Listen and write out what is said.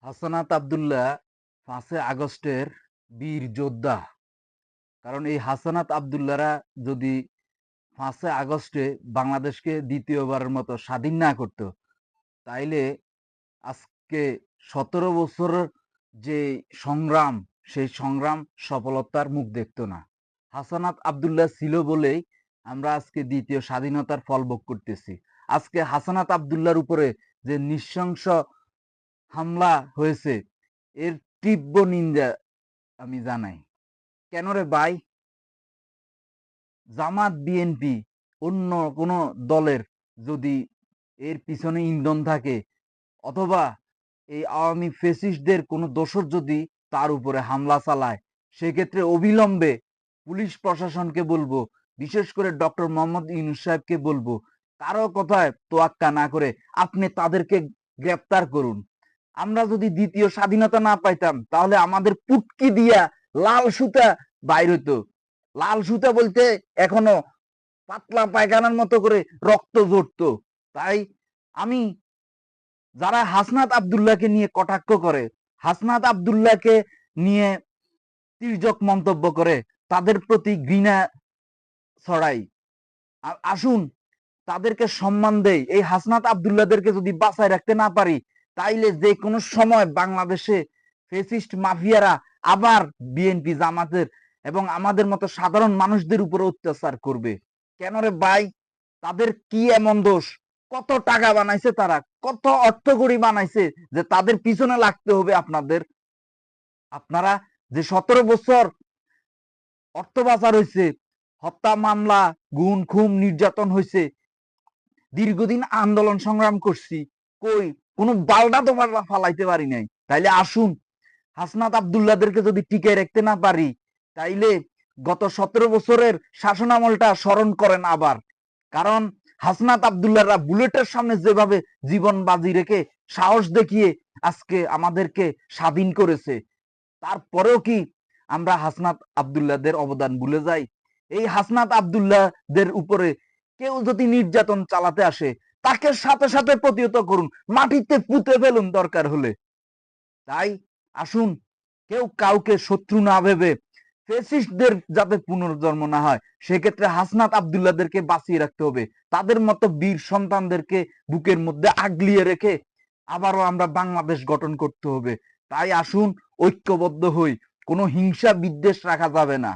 হাসানাত আব্দুল্লাহ ৫ই আগস্টের বীর যোদ্ধা। কারণ এই হাসানাত আব্দুল্লাহরা যদি ৫ই আগস্টে বাংলাদেশকে দ্বিতীয়বারের মতো স্বাধীন না করত, তাইলে আজকে ১৭ বছরের যে সংগ্রাম, সেই সংগ্রাম সফলতার মুখ দেখত না। হাসানাত আব্দুল্লাহ ছিল বলেই আমরা আজকে দ্বিতীয় স্বাধীনতার ফল ভোগ করতেছি। আজকে হাসানাত আব্দুল্লাহর উপরে যে নৃশংস হামলা হয়েছে, এর তীব্র নিন্দা আমি জানাই। কেন রে ভাই? জামাত বিএনপি অন্য কোনো দলের যদি এর পিছনে ইন্ধন থাকে, অথবা এই আওয়ামী ফেসিস্টদের কোনো দোসর যদি তার উপরে হামলা চালায়, সেক্ষেত্রে অবিলম্বে পুলিশ প্রশাসনকে বলবো, বিশেষ করে ডক্টর মোহাম্মদ ইউনূস সাহেবকে বলবো, কারো কথায় তোয়াক্কা না করে আপনি তাদেরকে গ্রেপ্তার করুন। আমরা যদি দ্বিতীয় স্বাধীনতা না পাইতাম, তাহলে আমাদের পুটকি দিয়া লাল সুতা বাইর হইতো। লাল সুতা বলতে এখনো পাতলা পায়খানার মতো করে রক্ত ঝরতো। তাই আমি, যারা হাসনাত আব্দুল্লাহকে নিয়ে কটাক্ষ করে, হাসনাত আব্দুল্লাহকে নিয়ে তির্যক মন্তব্য করে, তাদের প্রতি ঘৃণা ছড়াই। আসুন তাদেরকে সম্মান দেই। এই হাসনাত আব্দুল্লাহদেরকে যদি বাঁচায় রাখতে না পারি, তাইলে যে কোনো সময় বাংলাদেশে ফেসিস্ট মাফিয়ারা আবার বিএনপি জামাতের এবং আমাদের মতো সাধারণ মানুষদের উপর অত্যাচার করবে। কেন রে ভাই? তাদের কি এমন দোষ? কত টাকা বানাইছে তারা, কত অর্থকড়ি বানাইছে যে তাদের পিছনে লাগতে হবে আপনাদের? আপনারা যে ১৭ বছর অর্থ পাচার হয়েছে, হত্যা মামলা, গুম খুন নির্যাতন হয়েছে, দীর্ঘদিন আন্দোলন সংগ্রাম করছি, কই কোনো বালটা তো ফালাইতে পারি নাই। তাইলে আসুন, হাসনাত আব্দুল্লাহদেরকে যদি টিকে রাখতে না পারি, তাইলে গত ১৭ বছরের শাসনামলটা স্মরণ করেন আবার। কারণ হাসনাত আব্দুল্লাহরা বুলেটের সামনে যেভাবে জীবন বাজি রেখে সাহস দেখিয়ে আজকে আমাদেরকে স্বাধীন করেছে, তারপরেও কি আমরা হাসনাত আব্দুল্লাহদের অবদান ভুলে যাই? এই হাসনাত আব্দুল্লাহদের উপরে কেউ যদি নির্যাতন চালাতে আসে, তাকে সাথে সাথে প্রতিহত করুন, মাটিতে পুঁতে ফেলুন দরকার হলে। তাই আসুন, কেউ কাউকে শত্রু না ভেবে ফেসিস্টদের যাতে পুনর্জন্ম না হয়, সেক্ষেত্রে হাসনাত আব্দুল্লাহদেরকে বাঁচিয়ে রাখতে হবে। তাদের মতো বীর সন্তানদেরকে বুকের মধ্যে আগলিয়ে রেখে আবারও আমরা বাংলাদেশ গঠন করতে হবে। তাই আসুন ঐক্যবদ্ধ হই, কোনো হিংসা বিদ্বেষ রাখা যাবে না।